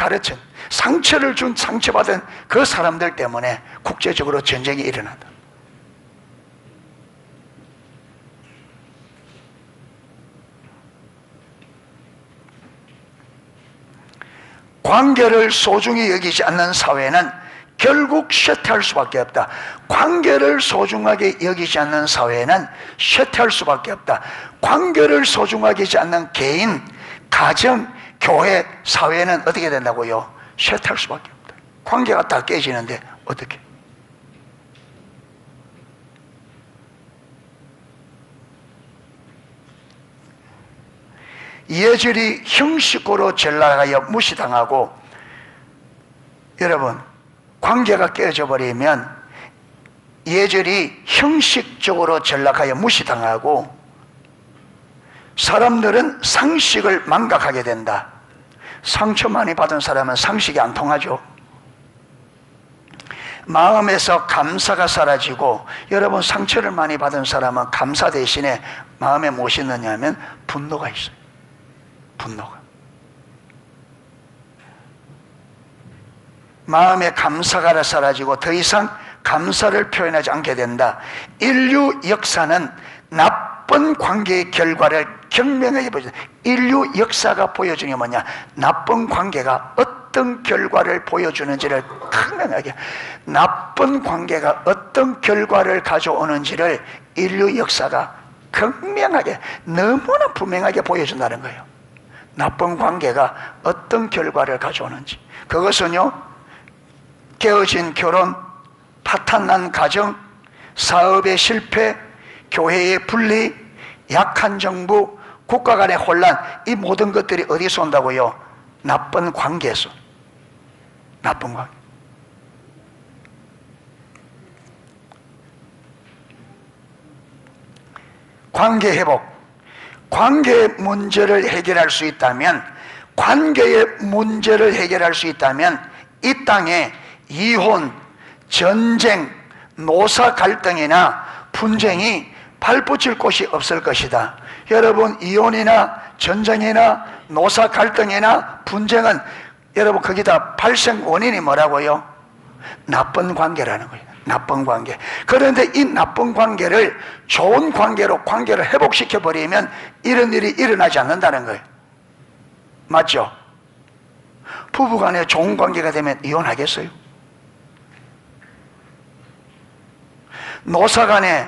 준 상처받은 그 사람들 때문에 국제적으로 전쟁이 일어난다. 관계를 소중히 여기지 않는 사회는 결국 쇠퇴할 수밖에 없다. 관계를 소중하게 여기지 않는 사회는 쇠퇴할 수밖에 없다. 관계를 소중하게 여기지 않는 개인, 가정, 교회, 사회는 어떻게 된다고요? 쇠퇴할 수밖에 없다. 관계가 다 깨지는데 어떻게? 예절이 형식으로 전락하여 무시당하고, 여러분, 관계가 깨어져 버리면 예절이 형식적으로 전락하여 무시당하고 사람들은 상식을 망각하게 된다. 상처 많이 받은 사람은 상식이 안 통하죠. 마음에서 감사가 사라지고, 여러분, 상처를 많이 받은 사람은 감사 대신에 마음에 무엇이 있느냐면 분노가 있어요. 분노가. 마음의 감사가 사라지고 더 이상 감사를 표현하지 않게 된다. 인류 역사는 나쁜 관계의 결과를 경명하게 보여준다. 인류 역사가 보여주는 게 뭐냐? 나쁜 관계가 어떤 결과를 보여주는지를 강명하게, 나쁜 관계가 어떤 결과를 가져오는지를 인류 역사가 극명하게, 너무나 분명하게 보여준다는 거예요. 나쁜 관계가 어떤 결과를 가져오는지. 그것은요, 깨어진 결혼, 파탄난 가정, 사업의 실패, 교회의 분리, 약한 정부, 국가 간의 혼란, 이 모든 것들이 어디서 온다고요? 나쁜 관계에서. 나쁜 관계. 관계 회복. 관계의 문제를 해결할 수 있다면, 이 땅에 이혼, 전쟁, 노사 갈등이나 분쟁이 발붙일 곳이 없을 것이다. 여러분, 이혼이나 전쟁이나 노사 갈등이나 분쟁은, 여러분, 거기다 발생 원인이 뭐라고요? 나쁜 관계라는 거예요. 나쁜 관계. 그런데 이 나쁜 관계를 좋은 관계로 관계를 회복시켜 버리면 이런 일이 일어나지 않는다는 거예요. 맞죠? 부부간에 좋은 관계가 되면 이혼하겠어요? 노사간에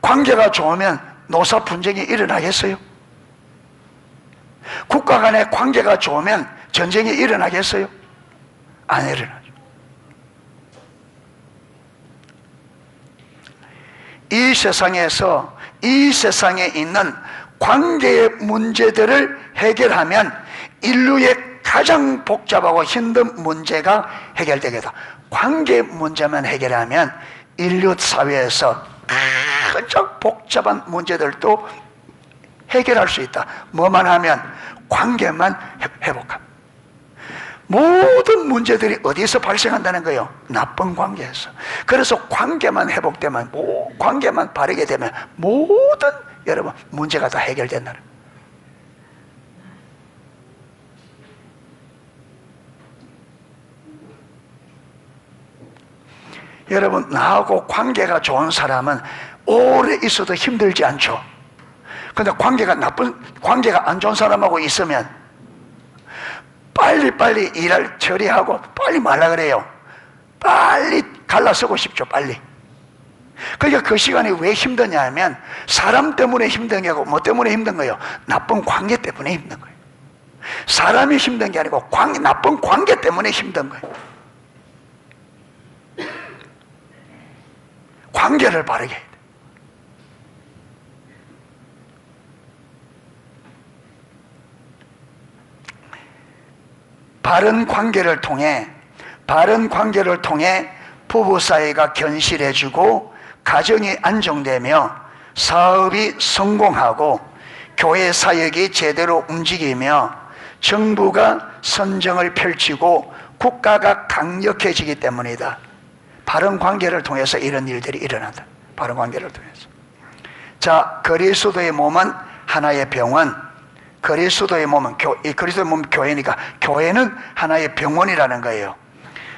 관계가 좋으면 노사 분쟁이 일어나겠어요? 국가 간에 관계가 좋으면 전쟁이 일어나겠어요? 안 일어나죠. 이 세상에서 이 세상에 있는 관계의 문제들을 해결하면 인류의 가장 복잡하고 힘든 문제가 해결되겠다. 관계 문제만 해결하면 인류 사회에서 가장 복잡한 문제들도 해결할 수 있다. 뭐만 하면 관계만 회복합니다. 모든 문제들이 어디서 발생한다는 거예요? 나쁜 관계에서. 그래서 관계만 회복되면, 관계만 바르게 되면 모든 여러분 문제가 다 해결된다는 거예요. 여러분, 나하고 관계가 좋은 사람은 오래 있어도 힘들지 않죠. 근데 관계가 안 좋은 사람하고 있으면 빨리빨리 일을 처리하고 빨리 말라 그래요. 빨리 갈라서고 싶죠, 빨리. 그러니까 그 시간이 왜 힘드냐 하면 사람 때문에 힘든 게 아니고 뭐 때문에 힘든 거예요? 나쁜 관계 때문에 힘든 거예요. 사람이 힘든 게 아니고 나쁜 관계 때문에 힘든 거예요. 관계를 바르게 해야 돼. 바른 관계를 통해 부부 사이가 견실해지고 가정이 안정되며 사업이 성공하고 교회 사역이 제대로 움직이며 정부가 선정을 펼치고 국가가 강력해지기 때문이다. 바른 관계를 통해서 이런 일들이 일어난다. 바른 관계를 통해서. 자, 그리스도의 몸은 하나의 병원. 그리스도의 몸은 교회니까 교회는 하나의 병원이라는 거예요.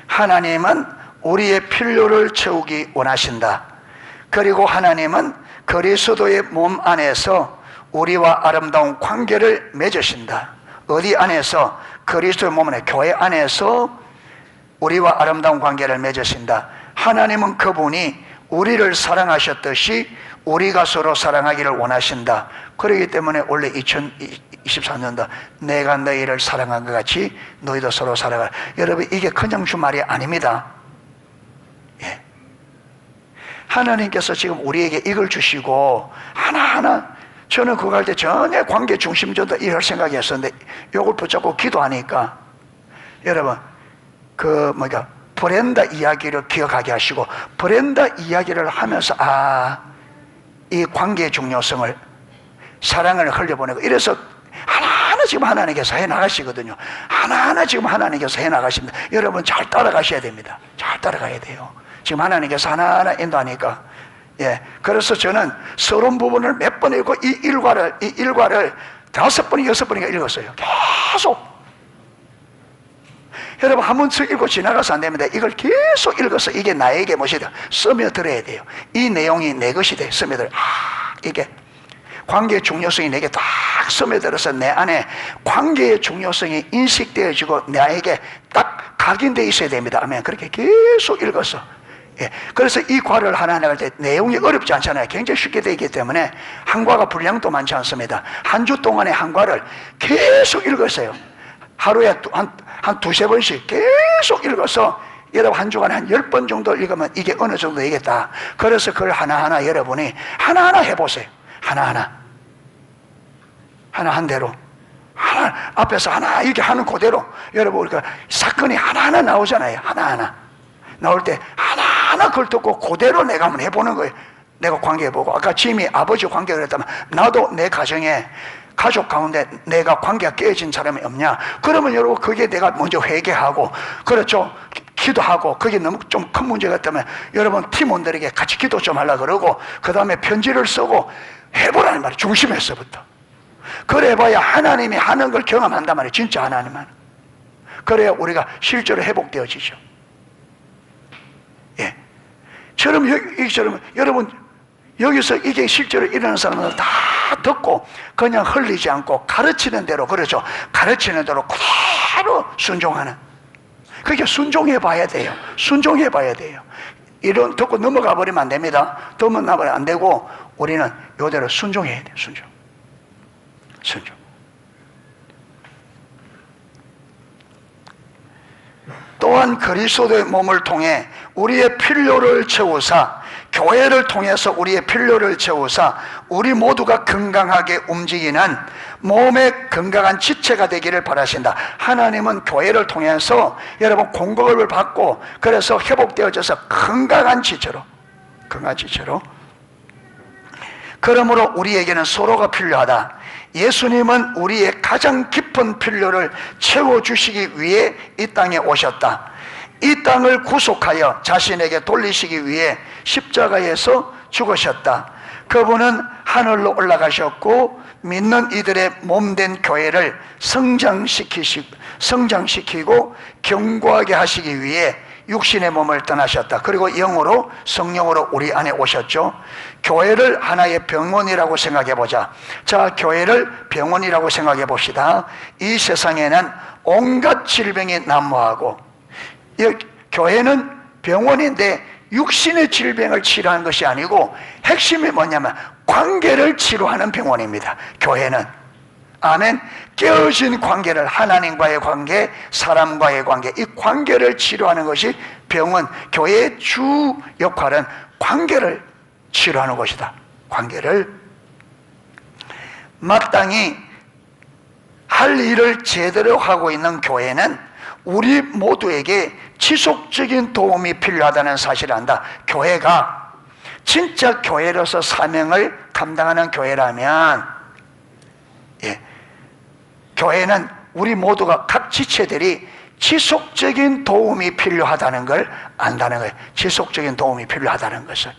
하나님은 우리의 필요를 채우기 원하신다. 그리고 하나님은 그리스도의 몸 안에서 우리와 아름다운 관계를 맺으신다. 어디 안에서? 그리스도의 몸 안에, 교회 안에서 우리와 아름다운 관계를 맺으신다. 하나님은 그분이 우리를 사랑하셨듯이 우리가 서로 사랑하기를 원하신다. 그렇기 때문에 원래 2024년도 내가 너희를 사랑한 것 같이 너희도 서로 사랑하라. 여러분, 이게 그냥 주말이 아닙니다. 예. 하나님께서 지금 우리에게 이걸 주시고 하나하나, 저는 그거 할 때 전혀 관계 중심적으로 이럴 생각이었었는데 이걸 붙잡고 기도하니까 여러분, 브렌다 이야기를 기억하게 하시고, 브렌다 이야기를 하면서 이 관계의 중요성을, 사랑을 흘려보내고, 이래서 하나하나 지금 하나님께서 해나가시거든요. 하나하나 지금 하나님께서 해나가십니다. 여러분 잘 따라가셔야 됩니다. 잘 따라가야 돼요. 지금 하나님께서 하나하나 인도하니까. 예. 그래서 저는 서론 부분을 몇 번 읽고 이 일과를 5번, 6번인가 읽었어요. 계속. 여러분, 한 번씩 읽고 지나가서 안 됩니다. 이걸 계속 읽어서 이게 나에게 무엇이다? 스며들어야 돼요. 이 내용이 내 것이 돼. 스며들어. 이게 관계의 중요성이 내게 딱 스며들어서 내 안에 관계의 중요성이 인식되어지고 나에게 딱 각인되어 있어야 됩니다. 아멘. 그렇게 계속 읽어서. 예. 그래서 이 과를 하나 나갈 때 내용이 어렵지 않잖아요. 굉장히 쉽게 되기 때문에 한 과가 분량도 많지 않습니다. 한 주 동안의 한 과를 계속 읽었어요. 하루에 한 두세 번씩 계속 읽어서 여러분 한 주간에 한 10번 정도 읽으면 이게 어느 정도 되겠다. 그래서 그걸 하나하나 여러분이 하나하나 해보세요. 하나하나 한 대로 앞에서 하나 이렇게 하는 그대로 여러분, 우리가 사건이 하나하나 나오잖아요. 하나하나 나올 때 하나하나 그걸 듣고 그대로 내가 한번 해보는 거예요. 내가 관계해보고, 아까 짐이 아버지 관계가 그랬다면 나도 내 가정에 가족 가운데 내가 관계가 깨어진 사람이 없냐? 그러면 여러분, 그게 내가 먼저 회개하고, 그렇죠? 기도하고, 그게 너무 좀 큰 문제 같다면 여러분 팀원들에게 같이 기도 좀 하려고 그러고, 그 다음에 편지를 쓰고 해보라는 말이에요. 중심에서부터. 그래 봐야 하나님이 하는 걸 경험한단 말이에요. 진짜 하나님 하는. 그래야 우리가 실제로 회복되어지죠. 예. 이처럼 여러분 여기서 이게 실제로 일어나는 사람들 다 듣고 그냥 흘리지 않고 가르치는 대로, 그렇죠, 가르치는 대로 그대로 순종하는, 그게 순종해 봐야 돼요. 순종해 봐야 돼요. 이런 듣고 넘어가 버리면 안 됩니다. 넘어가버리면 안 되고 우리는 이대로 순종해야 돼요. 순종. 또한 그리스도의 몸을 통해 우리의 필요를 채우사, 교회를 통해서 우리의 필요를 채우사 우리 모두가 건강하게 움직이는 몸의 건강한 지체가 되기를 바라신다. 하나님은 교회를 통해서 여러분 공급을 받고 그래서 회복되어져서 건강한 지체로, 그러므로 우리에게는 서로가 필요하다. 예수님은 우리의 가장 깊은 필요를 채워주시기 위해 이 땅에 오셨다. 이 땅을 구속하여 자신에게 돌리시기 위해 십자가에서 죽으셨다. 그분은 하늘로 올라가셨고 믿는 이들의 몸된 교회를 성장시키고 견고하게 하시기 위해 육신의 몸을 떠나셨다. 그리고 영으로, 성령으로 우리 안에 오셨죠. 교회를 하나의 병원이라고 생각해 보자. 자, 교회를 병원이라고 생각해 봅시다. 이 세상에는 온갖 질병이 난무하고, 교회는 병원인데 육신의 질병을 치료하는 것이 아니고 핵심이 뭐냐면 관계를 치료하는 병원입니다. 교회는. 아멘. 깨어진 관계를, 하나님과의 관계, 사람과의 관계, 이 관계를 치료하는 것이 병원. 교회의 주 역할은 관계를 치료하는 것이다. 관계를. 마땅히 할 일을 제대로 하고 있는 교회는 우리 모두에게 지속적인 도움이 필요하다는 사실을 안다. 교회가 진짜 교회로서 사명을 감당하는 교회라면, 교회는 우리 모두가 각 지체들이 지속적인 도움이 필요하다는 걸 안다는 거예요. 지속적인 도움이 필요하다는 것을.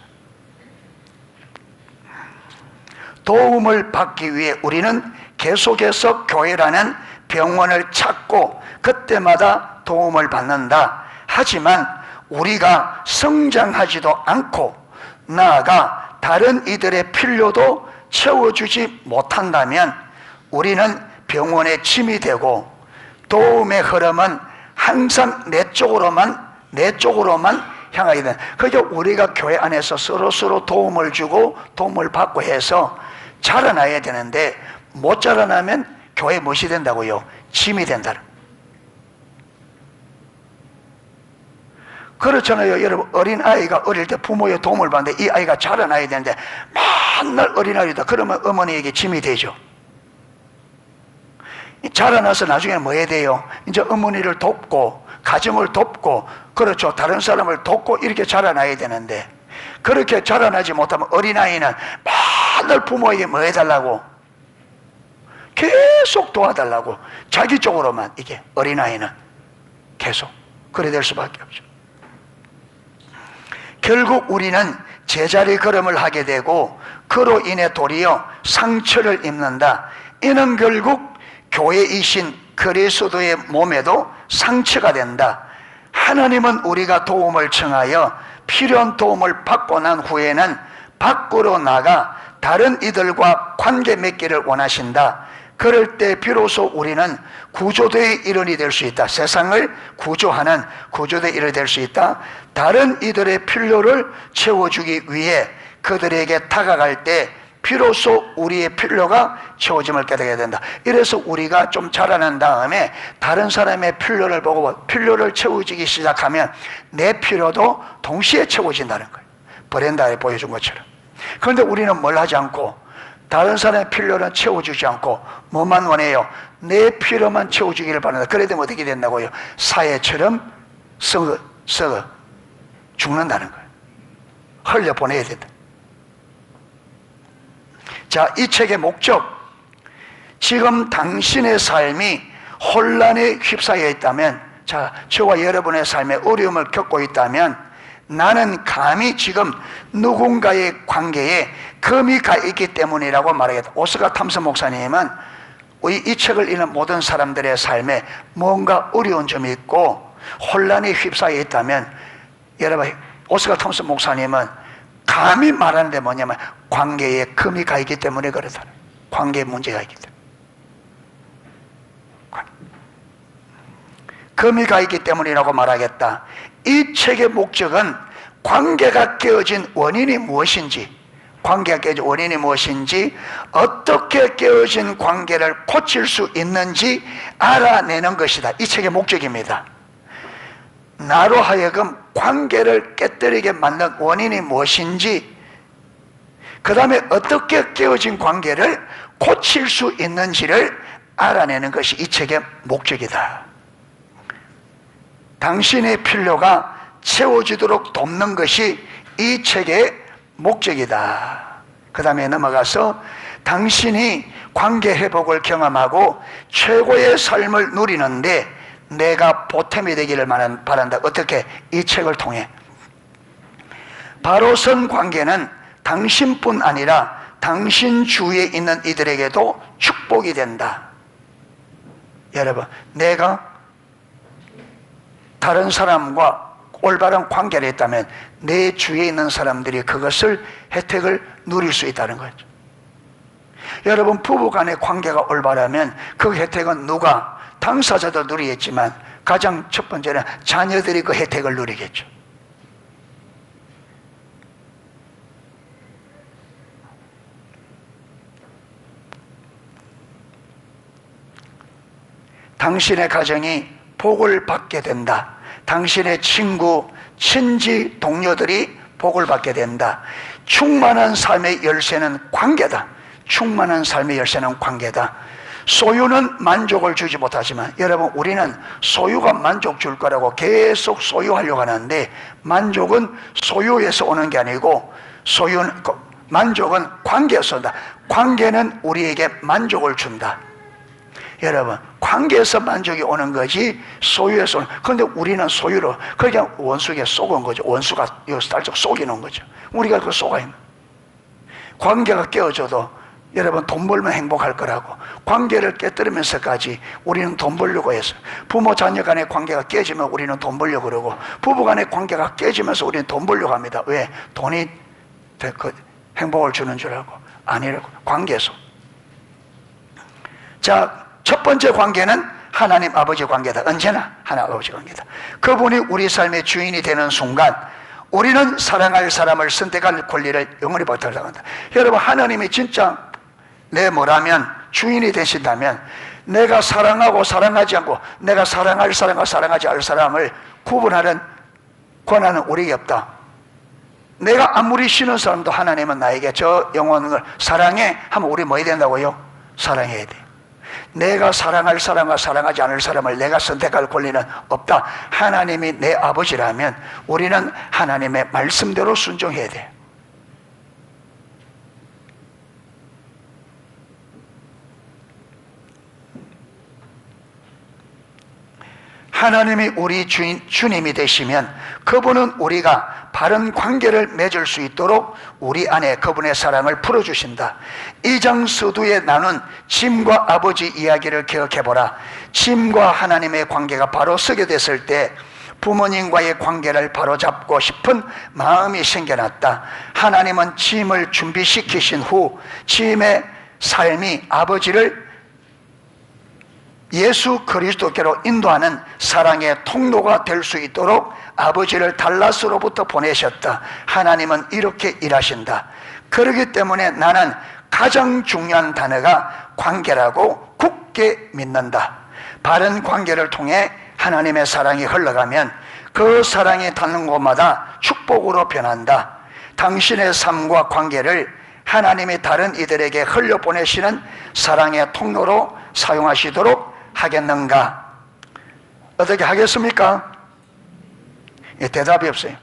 도움을 받기 위해 우리는 계속해서 교회라는 병원을 찾고 그때마다 도움을 받는다. 하지만 우리가 성장하지도 않고 나아가 다른 이들의 필요도 채워주지 못한다면 우리는 병원의 짐이 되고 도움의 흐름은 항상 내 쪽으로만 향하게 된다. 그러니까 우리가 교회 안에서 서로 도움을 주고 도움을 받고 해서 자라나야 되는데 못 자라나면 교회 무엇이 된다고요? 짐이 된다. 그렇잖아요. 여러분, 어린아이가 어릴 때 부모의 도움을 받는데 이 아이가 자라나야 되는데 맨날 어린아이다. 그러면 어머니에게 짐이 되죠. 자라나서 나중에는 뭐 해야 돼요? 이제 어머니를 돕고 가정을 돕고, 그렇죠, 다른 사람을 돕고 이렇게 자라나야 되는데 그렇게 자라나지 못하면 어린아이는 맨날 부모에게 뭐 해달라고? 계속 도와달라고, 자기 쪽으로만. 이게 어린아이는 계속 그래 될 수밖에 없죠. 결국 우리는 제자리 걸음을 하게 되고 그로 인해 도리어 상처를 입는다. 이는 결국 교회이신 그리스도의 몸에도 상처가 된다. 하나님은 우리가 도움을 청하여 필요한 도움을 받고 난 후에는 밖으로 나가 다른 이들과 관계 맺기를 원하신다. 그럴 때 비로소 우리는 구조대의 일원이 될 수 있다. 세상을 구조하는 구조대의 일원이 될 수 있다. 다른 이들의 필요를 채워주기 위해 그들에게 다가갈 때 비로소 우리의 필요가 채워짐을 깨닫게 된다. 이래서 우리가 좀 자라난 다음에 다른 사람의 필요를 보고 필요를 채워지기 시작하면 내 필요도 동시에 채워진다는 거예요. 브렌다에 보여준 것처럼. 그런데 우리는 뭘 하지 않고 다른 사람의 필요는 채워주지 않고 뭐만 원해요? 내 필요만 채워주기를 바란다. 그래 되면 어떻게 된다고요? 사회처럼 썩어 죽는다는 거예요. 흘려보내야 된다. 자, 이 책의 목적, 지금 당신의 삶이 혼란에 휩싸여 있다면, 자, 저와 여러분의 삶에 어려움을 겪고 있다면 나는 감히 지금 누군가의 관계에 금이 가 있기 때문이라고 말하겠다. 오스가 탐슨 목사님은 이 책을 읽는 모든 사람들의 삶에 뭔가 어려운 점이 있고 혼란에 휩싸여 있다면, 여러분, 오스카 톰슨 목사님은 감히 말하는데 뭐냐면 관계에 금이 가 있기 때문에 그러다. 관계에 문제가 있기 때문에. 금이 가 있기 때문이라고 말하겠다. 이 책의 목적은 관계가 깨어진 원인이 무엇인지, 관계가 깨어진 원인이 무엇인지, 어떻게 깨어진 관계를 고칠 수 있는지 알아내는 것이다. 이 책의 목적입니다. 나로 하여금 관계를 깨뜨리게 만든 원인이 무엇인지, 그 다음에 어떻게 깨어진 관계를 고칠 수 있는지를 알아내는 것이 이 책의 목적이다. 당신의 필요가 채워지도록 돕는 것이 이 책의 목적이다. 그 다음에 넘어가서 당신이 관계 회복을 경험하고 최고의 삶을 누리는데 내가 보탬이 되기를 바란다. 어떻게? 이 책을 통해. 바로 선 관계는 당신뿐 아니라 당신 주위에 있는 이들에게도 축복이 된다. 여러분, 내가 다른 사람과 올바른 관계를 했다면 내 주위에 있는 사람들이 그것을 혜택을 누릴 수 있다는 거죠. 여러분, 부부간의 관계가 올바르면 그 혜택은 누가? 당사자도 누리겠지만 가장 첫 번째는 자녀들이 그 혜택을 누리겠죠. 당신의 가정이 복을 받게 된다. 당신의 친구, 친지, 동료들이 복을 받게 된다. 충만한 삶의 열쇠는 관계다. 충만한 삶의 열쇠는 관계다. 소유는 만족을 주지 못하지만, 여러분, 우리는 소유가 만족 줄 거라고 계속 소유하려고 하는데, 만족은 소유에서 오는 게 아니고 만족은 관계에서 온다. 관계는 우리에게 만족을 준다. 여러분, 관계에서 만족이 오는 거지 소유에서 오는. 그런데 우리는 소유로 그냥 원수에게 속은 거죠. 원수가 여기서 살짝 속이는 거죠. 우리가 그 속아 있는. 관계가 깨어져도 여러분, 돈 벌면 행복할 거라고 관계를 깨뜨리면서까지 우리는 돈 벌려고 해서, 부모 자녀 간의 관계가 깨지면 우리는 돈 벌려고 그러고, 부부 간의 관계가 깨지면서 우리는 돈 벌려고 합니다. 왜? 돈이 행복을 주는 줄 알고. 아니라고. 관계에서. 자, 첫 번째 관계는 하나님 아버지 관계다. 언제나 하나님 아버지 관계다. 그분이 우리 삶의 주인이 되는 순간 우리는 사랑할 사람을 선택할 권리를 영원히 박탈당한다. 여러분, 하나님이 진짜 내 뭐라면 주인이 되신다면 내가 사랑하고 사랑하지 않고, 내가 사랑할 사람과 사랑하지 않을 사람을 구분하는 권한은 우리에게 없다. 내가 아무리 싫은 사람도 하나님은 나에게 저 영혼을 사랑해 하면 우리 뭐 해야 된다고요? 사랑해야 돼. 내가 사랑할 사람과 사랑하지 않을 사람을 내가 선택할 권리는 없다. 하나님이 내 아버지라면 우리는 하나님의 말씀대로 순종해야 돼. 하나님이 우리 주님이 되시면 그분은 우리가 바른 관계를 맺을 수 있도록 우리 안에 그분의 사랑을 풀어주신다. 2장 서두에 나눈 짐과 아버지 이야기를 기억해보라. 짐과 하나님의 관계가 바로 서게 됐을 때 부모님과의 관계를 바로잡고 싶은 마음이 생겨났다. 하나님은 짐을 준비시키신 후 짐의 삶이 아버지를 예수 그리스도께로 인도하는 사랑의 통로가 될 수 있도록 아버지를 달라스로부터 보내셨다. 하나님은 이렇게 일하신다. 그렇기 때문에 나는 가장 중요한 단어가 관계라고 굳게 믿는다. 바른 관계를 통해 하나님의 사랑이 흘러가면 그 사랑이 닿는 곳마다 축복으로 변한다. 당신의 삶과 관계를 하나님이 다른 이들에게 흘려보내시는 사랑의 통로로 사용하시도록 하겠는가? 어떻게 하겠습니까? 예, 대답이 없어요.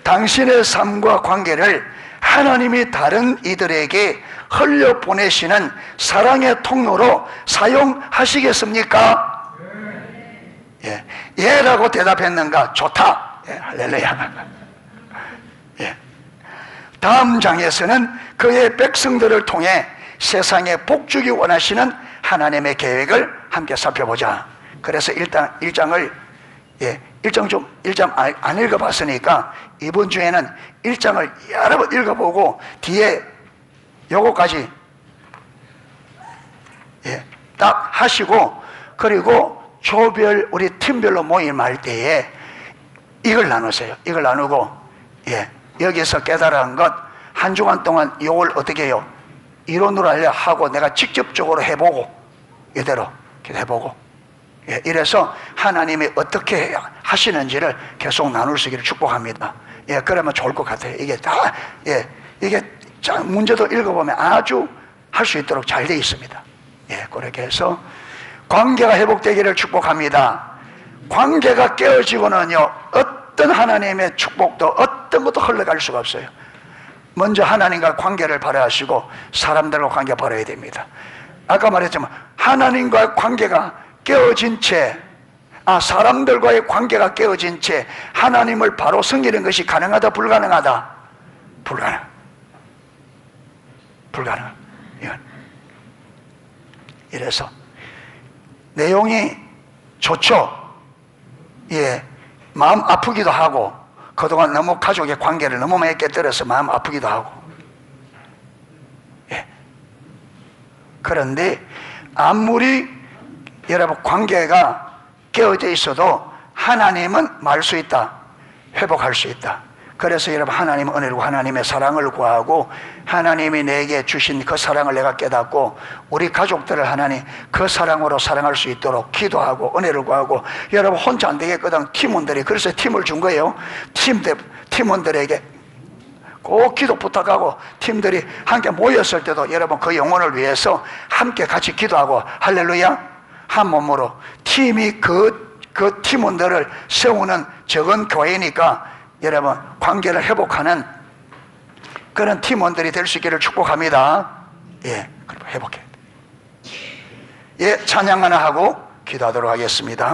당신의 삶과 관계를 하나님이 다른 이들에게 흘려보내시는 사랑의 통로로 사용하시겠습니까? 예, 예라고 대답했는가? 좋다. 예, 할렐루야. 예. 다음 장에서는 그의 백성들을 통해 세상에 복주기 원하시는 하나님의 계획을 함께 살펴보자. 그래서 일단 1장을 1장 안 읽어봤으니까 이번 주에는 1장을 여러 번 읽어보고 뒤에 요거까지 딱 하시고, 그리고 조별 우리 팀별로 모임할 때에 이걸 나누세요. 이걸 나누고 여기서 깨달은 것 한 주간 동안 이걸 어떻게 해요? 이론으로 하고 내가 직접적으로 해보고 이대로 해보고 이래서 하나님이 어떻게 하시는지를 계속 나눌 수 있기를 축복합니다. 그러면 좋을 것 같아요. 이게 다 이게 문제도 읽어보면 아주 할 수 있도록 잘 되어 있습니다. 그렇게 해서 관계가 회복되기를 축복합니다. 관계가 깨어지고는요, 어떤 하나님의 축복도 어떤 것도 흘러갈 수가 없어요. 먼저 하나님과 관계를 바라시고 사람들과 관계 바라야 됩니다. 아까 말했지만 하나님과 관계가 깨어진 채, 사람들과의 관계가 깨어진 채 하나님을 바로 섬기는 것이 가능하다, 불가능하다? 불가능. 이래서 내용이 좋죠. 마음 아프기도 하고, 그동안 너무 가족의 관계를 너무 많이 깨뜨려서 마음 아프기도 하고. 그런데 아무리 여러분 관계가 깨어져 있어도 하나님은 말 수 있다, 회복할 수 있다. 그래서 여러분 하나님의 은혜를, 하나님의 사랑을 구하고, 하나님이 내게 주신 그 사랑을 내가 깨닫고 우리 가족들을 하나님 그 사랑으로 사랑할 수 있도록 기도하고 은혜를 구하고, 여러분 혼자 안 되겠거든. 팀원들이 그래서 팀을 준 거예요. 팀원들에게 꼭 기도 부탁하고, 팀들이 함께 모였을 때도 여러분 그 영혼을 위해서 함께 같이 기도하고, 할렐루야, 한 몸으로 팀이 그 팀원들을 세우는 적은 교회니까 여러분 관계를 회복하는 그런 팀원들이 될 수 있기를 축복합니다. 그럼 회복해. 찬양 하나 하고 기도하도록 하겠습니다.